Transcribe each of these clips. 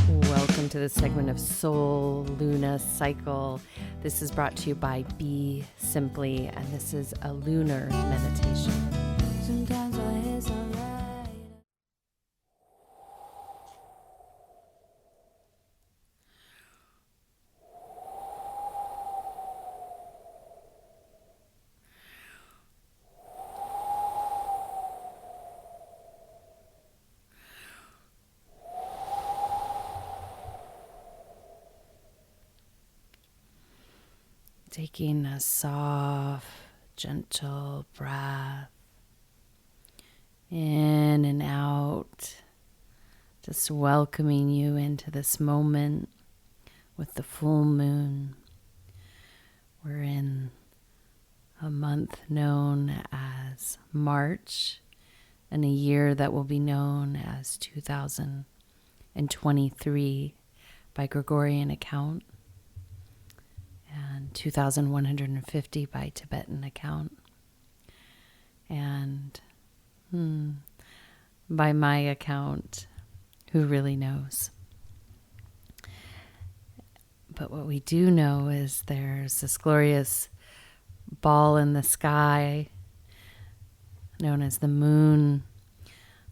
Welcome to this segment of Soul Lunar Cycle. This is brought to you by BeSimply, and this is a lunar meditation. Sometimes it's alright. Taking a soft, gentle breath in and out, just welcoming you into this moment with the full moon. We're in a month known as March and a year that will be known as 2023 by Gregorian account, and 2150 by Tibetan account, and by my account, who really knows? But what we do know is there's this glorious ball in the sky known as the moon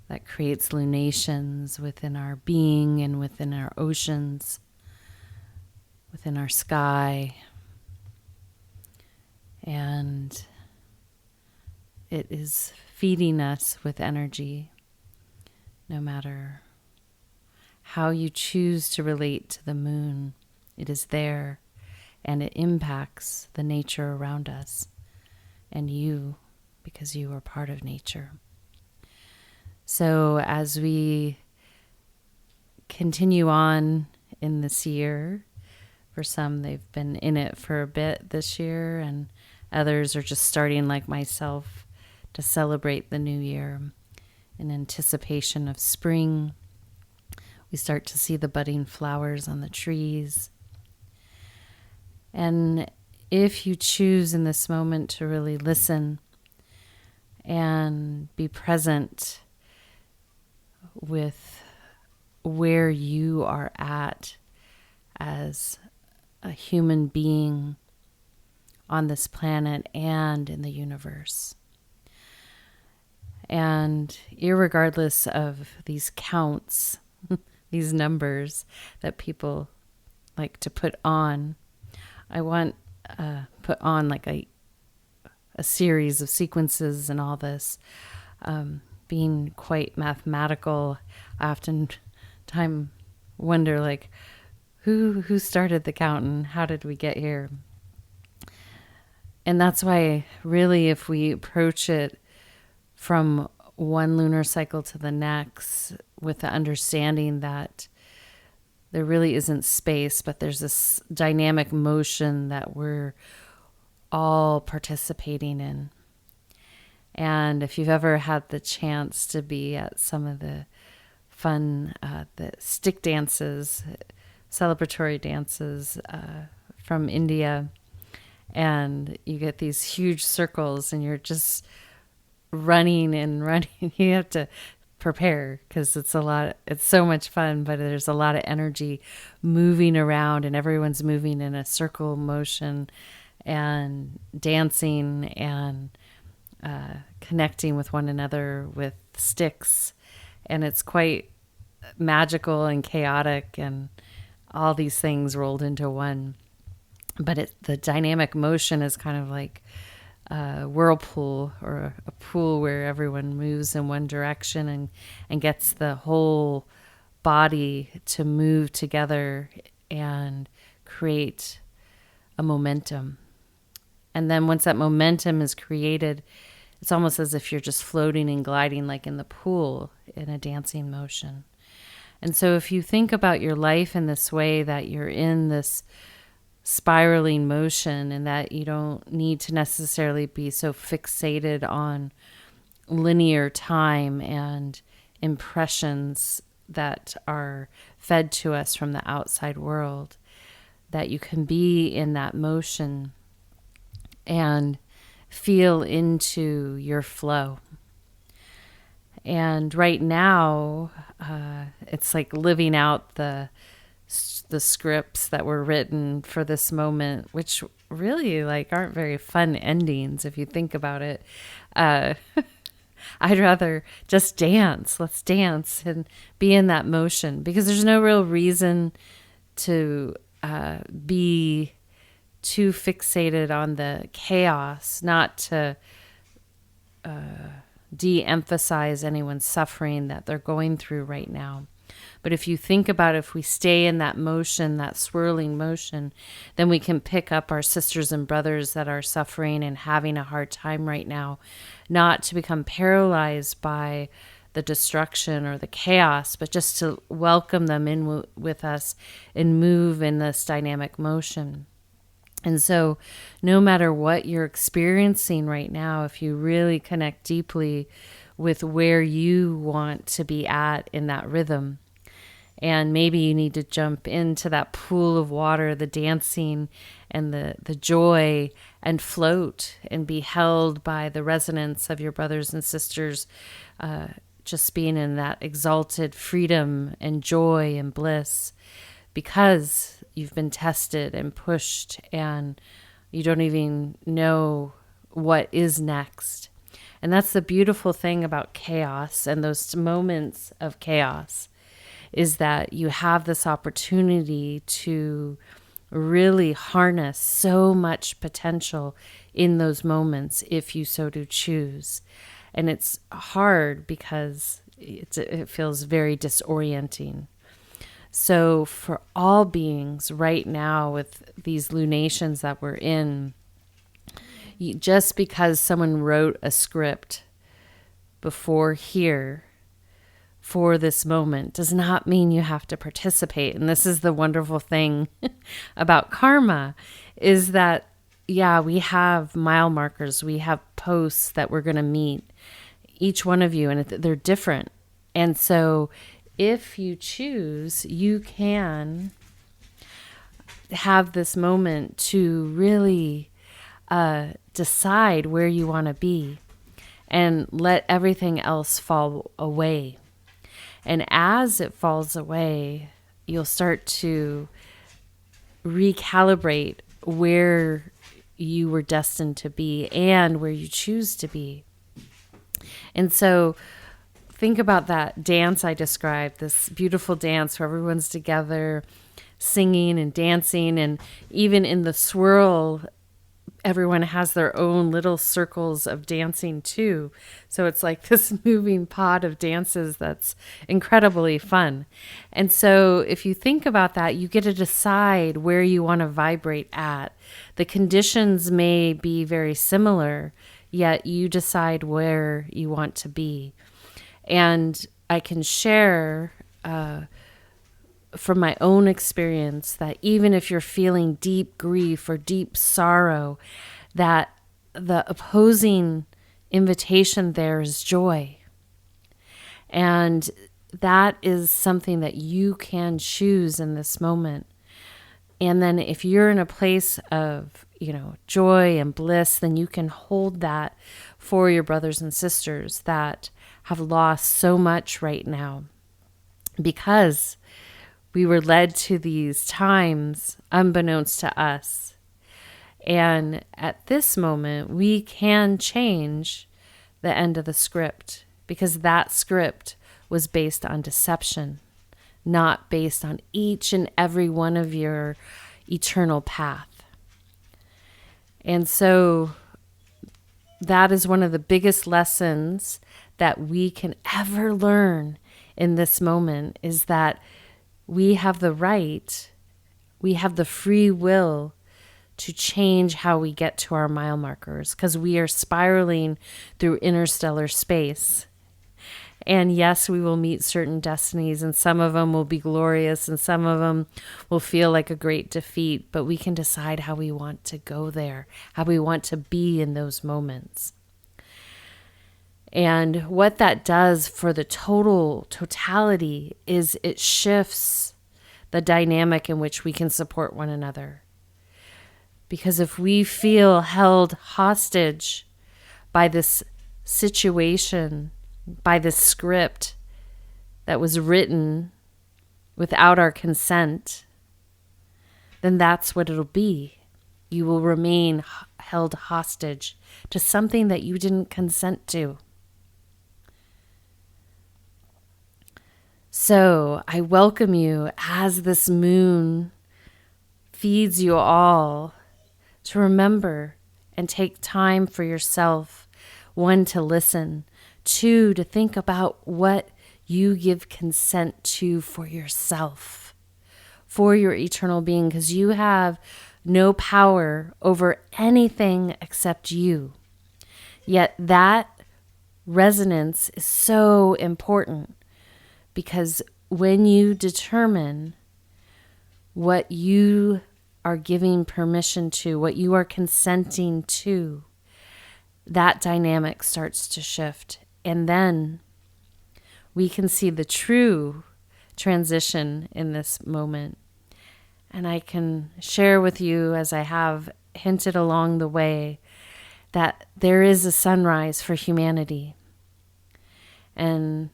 that creates lunations within our being and within our oceans, within our sky. And it is feeding us with energy, no matter how you choose to relate to the moon. It is there, and it impacts the nature around us and you, because you are part of nature. So as we continue on in this year, for some, they've been in it for a bit this year, and others are just starting, like myself, to celebrate the new year in anticipation of spring. We start to see the budding flowers on the trees. And if you choose in this moment to really listen and be present with where you are at as a human being on this planet and in the universe. And irregardless of these counts, these numbers that people like to put on, I want put on like a series of sequences and all this, being quite mathematical. I often wonder, like, who started the count and how did we get here? And that's why, really, if we approach it from one lunar cycle to the next with the understanding that there really isn't space, but there's this dynamic motion that we're all participating in. And if you've ever had the chance to be at some of the fun, the stick dances, celebratory dances from India, and you get these huge circles and you're just running and running. You have to prepare because it's so much fun, but there's a lot of energy moving around and everyone's moving in a circle motion and dancing and connecting with one another with sticks. And it's quite magical and chaotic and all these things rolled into one. But the dynamic motion is kind of like a whirlpool or a pool where everyone moves in one direction and gets the whole body to move together and create a momentum. And then once that momentum is created, it's almost as if you're just floating and gliding like in the pool in a dancing motion. And so if you think about your life in this way, that you're in this spiraling motion and that you don't need to necessarily be so fixated on linear time and impressions that are fed to us from the outside world, that you can be in that motion and feel into your flow. And right now, it's like living out the scripts that were written for this moment, which really like aren't very fun endings if you think about it. Uh, I'd rather just dance. Let's dance and be in that motion, because there's no real reason to be too fixated on the chaos, not to de-emphasize anyone's suffering that they're going through right now. But if you think about it, if we stay in that motion, that swirling motion, then we can pick up our sisters and brothers that are suffering and having a hard time right now, not to become paralyzed by the destruction or the chaos, but just to welcome them in with us and move in this dynamic motion. And so no matter what you're experiencing right now, if you really connect deeply with where you want to be at in that rhythm, and maybe you need to jump into that pool of water, the dancing and the joy, and float and be held by the resonance of your brothers and sisters, just being in that exalted freedom and joy and bliss, because you've been tested and pushed and you don't even know what is next. And that's the beautiful thing about chaos and those moments of chaos, is that you have this opportunity to really harness so much potential in those moments if you so do choose. And it's hard because it feels very disorienting. So for all beings right now, with these lunations that we're in, just because someone wrote a script before here for this moment does not mean you have to participate. And this is the wonderful thing about karma, is that, yeah, we have mile markers, we have posts that we're going to meet, each one of you, and they're different. And so if you choose, you can have this moment to really decide where you want to be and let everything else fall away. And as it falls away, you'll start to recalibrate where you were destined to be and where you choose to be. And so think about that dance I described, this beautiful dance where everyone's together singing and dancing, and even in the swirl, everyone has their own little circles of dancing too. So it's like this moving pod of dances that's incredibly fun. And so if you think about that, you get to decide where you want to vibrate at. The conditions may be very similar, yet you decide where you want to be. And I can share from my own experience that even if you're feeling deep grief or deep sorrow, that the opposing invitation there is joy. And that is something that you can choose in this moment. And then if you're in a place of, joy and bliss, then you can hold that for your brothers and sisters that have lost so much right now, because we were led to these times unbeknownst to us. And at this moment, we can change the end of the script, because that script was based on deception, not based on each and every one of your eternal path. And so that is one of the biggest lessons that we can ever learn in this moment, is that we have the right, we have the free will to change how we get to our mile markers, because we are spiraling through interstellar space. And yes, we will meet certain destinies, and some of them will be glorious and some of them will feel like a great defeat, but we can decide how we want to go there, how we want to be in those moments. And what that does for the totality is it shifts the dynamic in which we can support one another. Because if we feel held hostage by this situation by this script that was written without our consent, then that's what it'll be. You will remain held hostage to something that you didn't consent to. So I welcome you as this moon feeds you all to remember and take time for yourself. 1, to listen. 2, to think about what you give consent to for yourself, for your eternal being, because you have no power over anything except you. Yet that resonance is so important, because when you determine what you are giving permission to, what you are consenting to, that dynamic starts to shift. And then we can see the true transition in this moment. And I can share with you, as I have hinted along the way, that there is a sunrise for humanity. And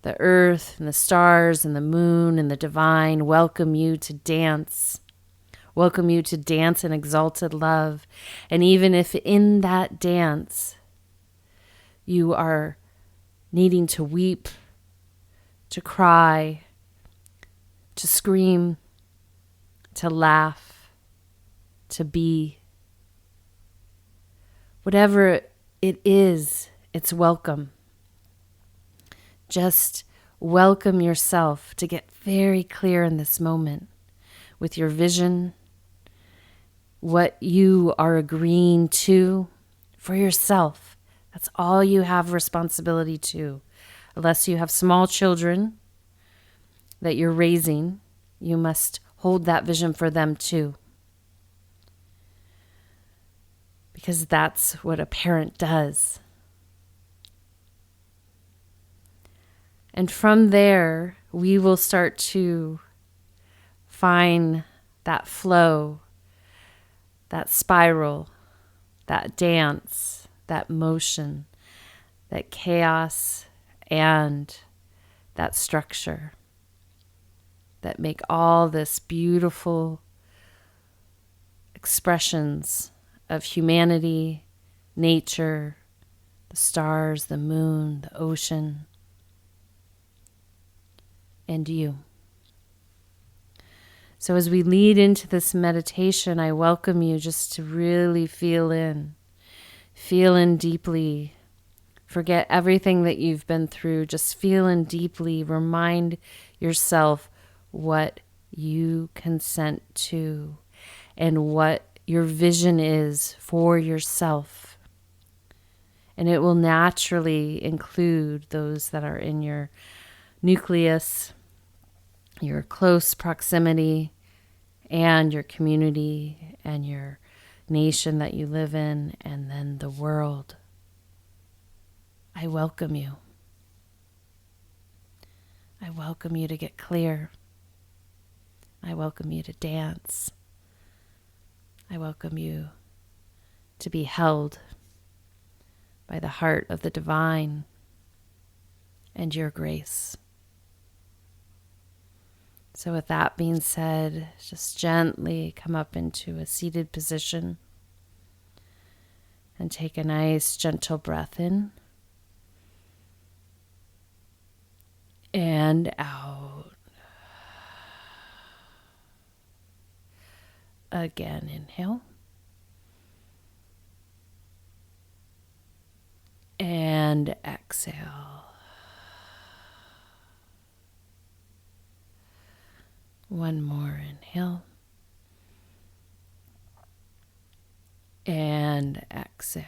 the earth and the stars and the moon and the divine welcome you to dance. Welcome you to dance in exalted love. And even if in that dance you are needing to weep, to cry, to scream, to laugh, to be, whatever it is, it's welcome. Just welcome yourself to get very clear in this moment with your vision, what you are agreeing to for yourself. That's all you have responsibility to. Unless you have small children that you're raising, you must hold that vision for them too. Because that's what a parent does. And from there, we will start to find that flow, that spiral, that dance, that motion, that chaos, and that structure that make all this beautiful expressions of humanity, nature, the stars, the moon, the ocean, and you. So as we lead into this meditation, I welcome you just to really feel in deeply. Forget everything that you've been through. Just feel in deeply. Remind yourself what you consent to and what your vision is for yourself. And it will naturally include those that are in your nucleus, your close proximity, and your community, and your nation that you live in, and then the world. I welcome you. I welcome you to get clear. I welcome you to dance. I welcome you to be held by the heart of the divine and your grace. So with that being said, just gently come up into a seated position and take a nice gentle breath in and out. Again, inhale. And exhale. One more inhale. And exhale.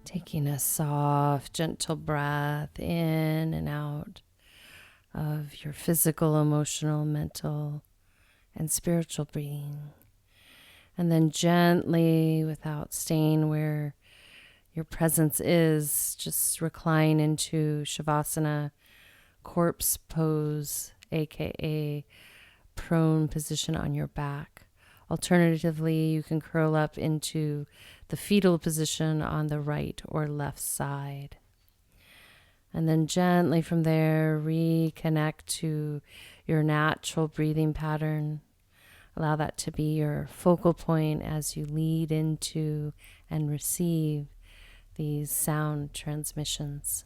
Taking a soft, gentle breath in and out of your physical, emotional, mental, and spiritual being. And then gently, without staying where your presence is, just recline into Shavasana, corpse pose, aka prone position on your back. Alternatively, you can curl up into the fetal position on the right or left side. And then gently from there, reconnect to your natural breathing pattern. Allow that to be your focal point as you lead into and receive these sound transmissions.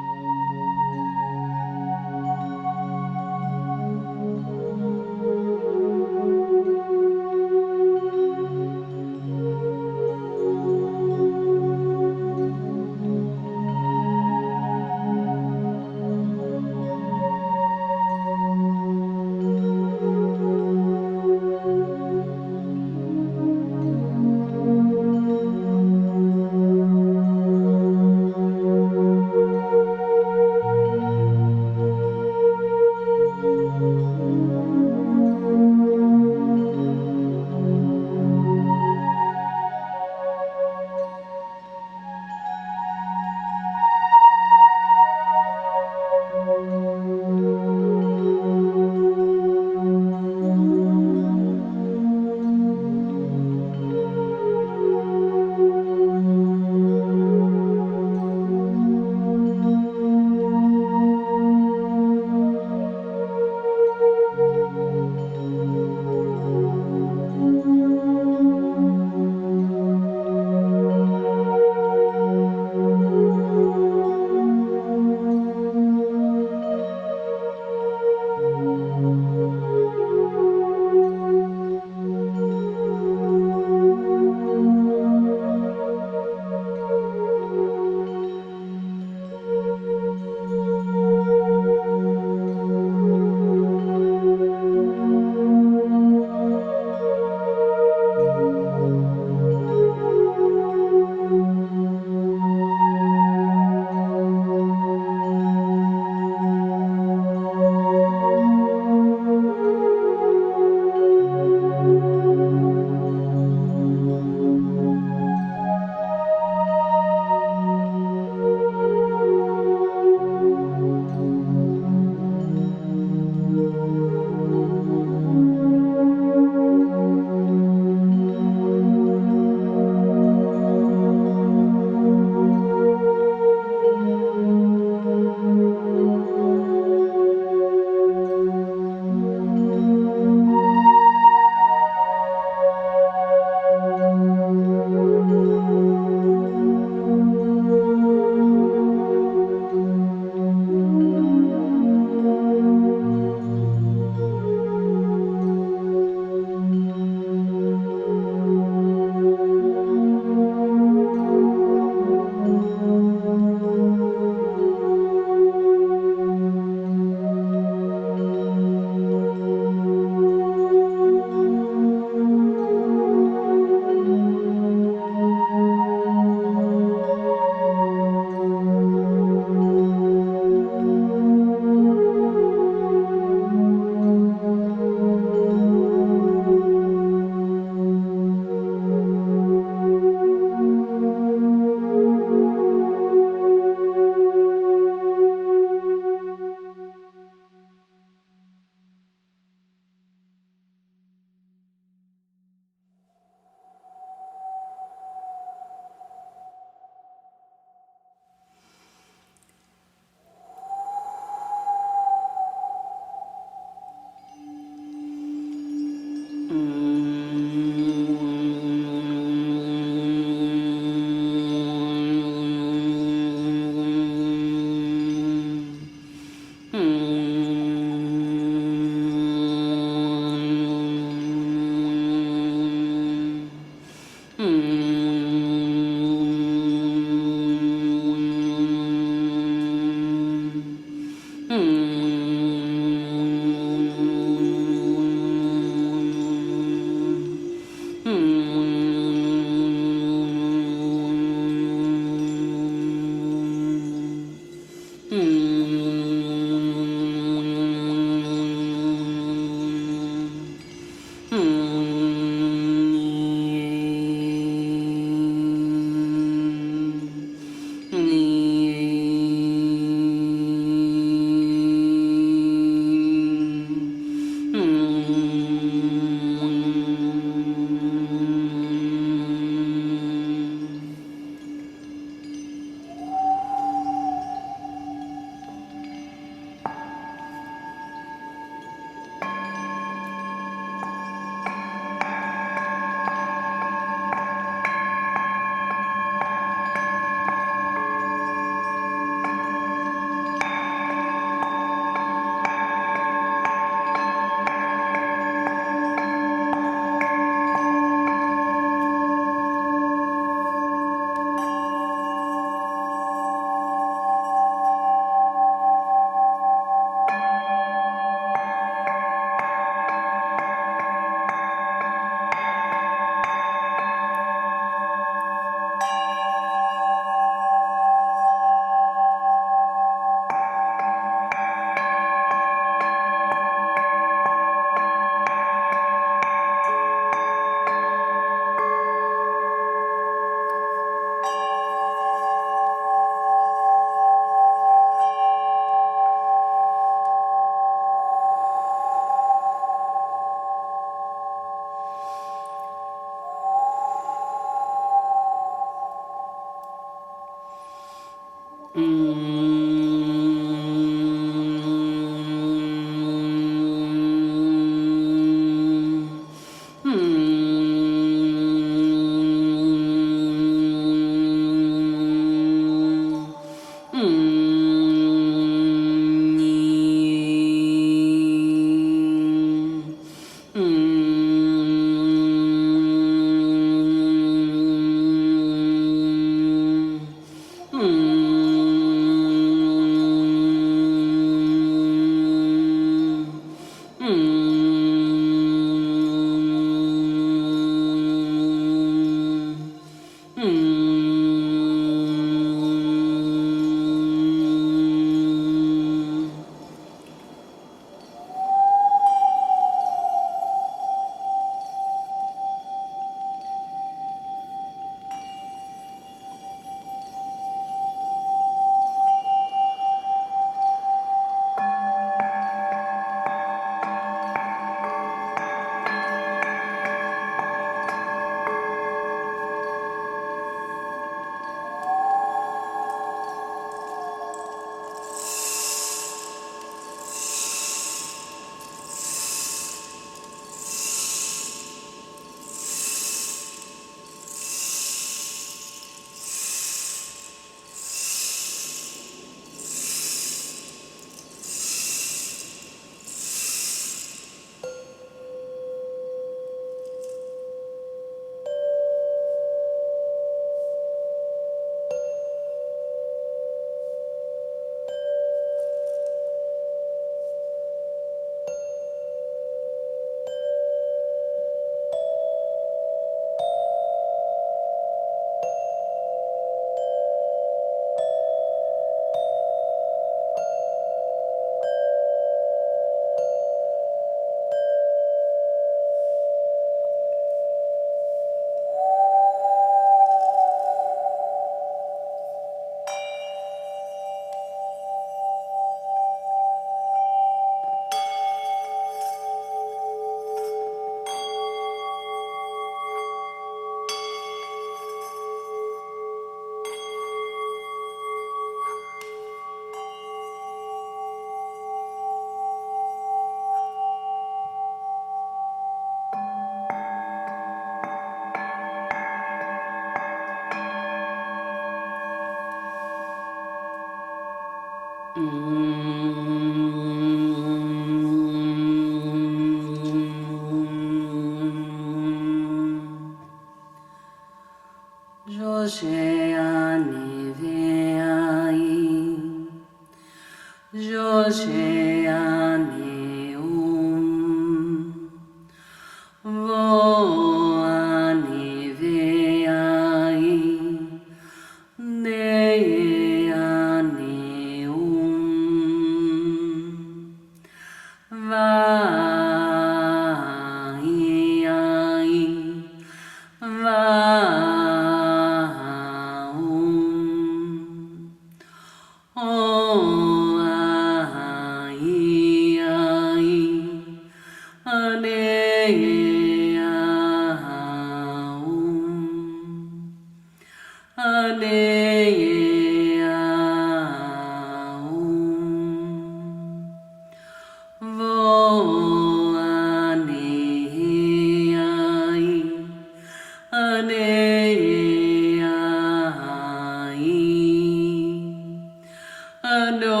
No.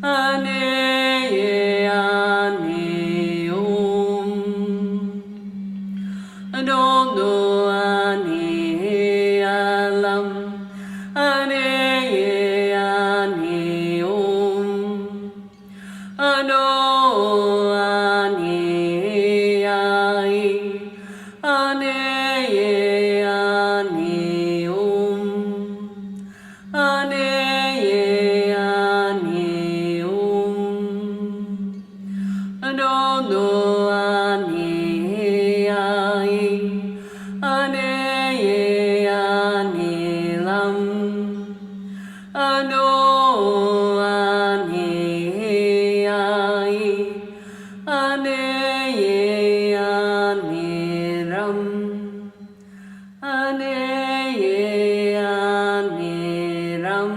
Ane ane om. Adono ane alam. Ane ane om. Ano ane ai. Ane ane om. Ane ane om. Adono ane ai. Ane ane lam. Ano ane ai. Ane ane ram. Ane ane ram.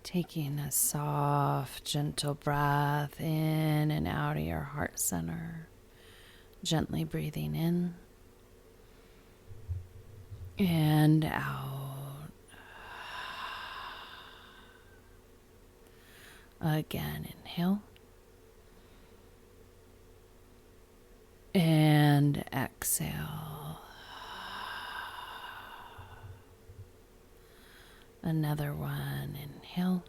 Taking a soft, gentle breath in and out of your heart center. Gently breathing in and out. Again, inhale. And exhale. Another one, inhale.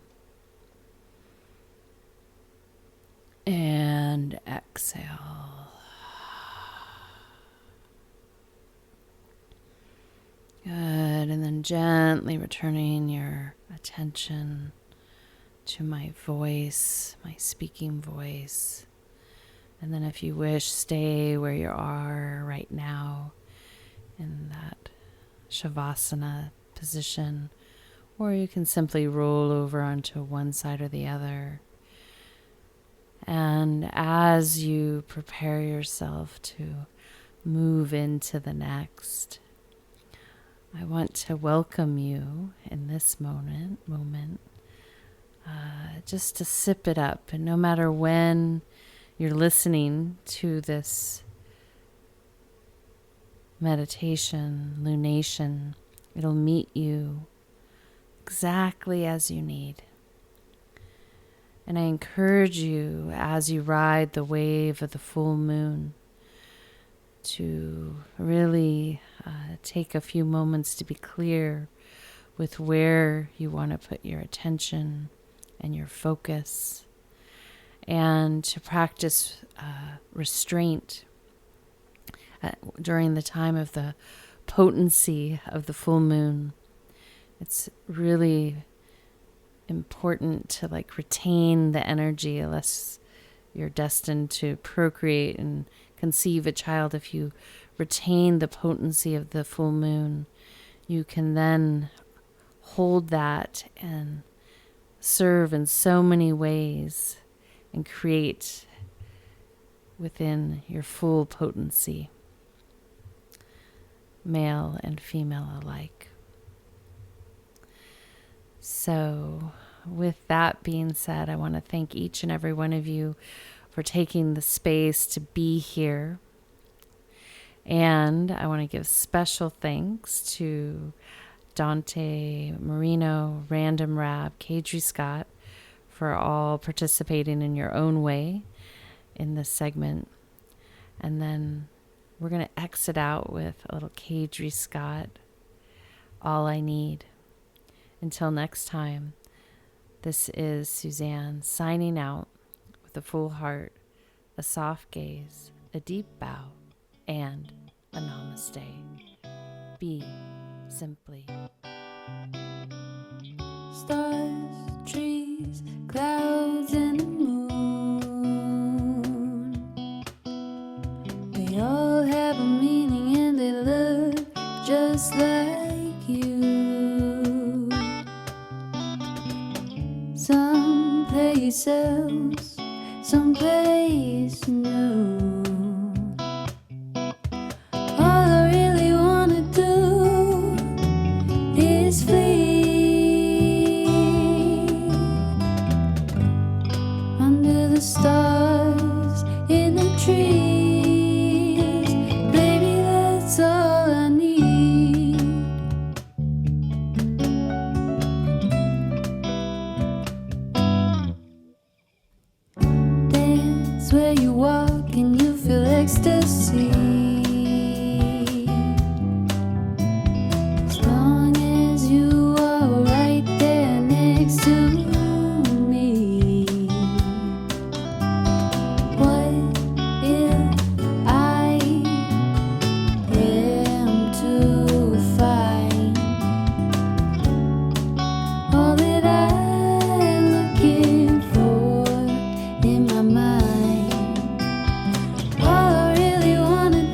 And exhale. Good, and then gently returning your attention to my voice, my speaking voice. And then if you wish, stay where you are right now in that Shavasana position, or you can simply roll over onto one side or the other. And as you prepare yourself to move into the next, I want to welcome you in this moment, just to sip it up. And no matter when you're listening to this meditation, lunation, it'll meet you exactly as you need. And I encourage you, as you ride the wave of the full moon, to really take a few moments to be clear with where you want to put your attention and your focus, and to practice restraint during the time of the potency of the full moon. It's really important to retain the energy, unless you're destined to procreate and conceive a child. If you retain the potency of the full moon, you can then hold that and serve in so many ways and create within your full potency, male and female alike. So with that being said, I want to thank each and every one of you for taking the space to be here. And I want to give special thanks to Dante Marino, Random Rab, Kadri Scott, for all participating in your own way in this segment. And then we're going to exit out with a little Kadri Scott, All I Need. Until next time, this is Suzanne signing out with a full heart, a soft gaze, a deep bow, and a namaste. Be simply. Stars, trees, clouds, and the moon. They all have a meaning and they look just like you. Someplace else, someplace new. All I really wanna do is flee under the stars, in the trees. Baby, that's all I need. Dance where you walk and you feel ecstasy. As long as you are right there next to me. What if I am to find all that I'm looking for in my mind? All I really wanna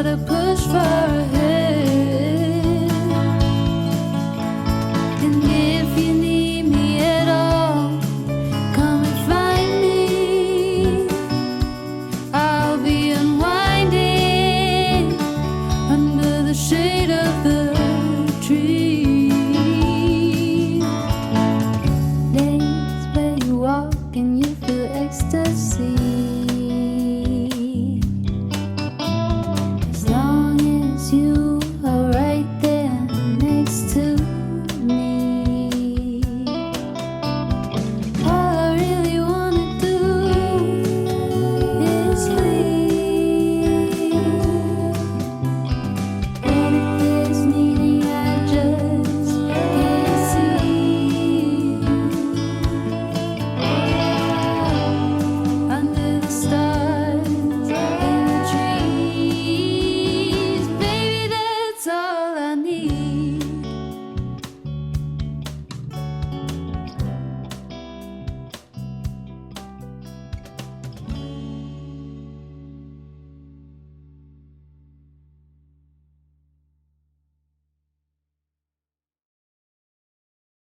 gotta push far ahead. And if you need me at all, come and find me. I'll be unwinding under the shade of the tree.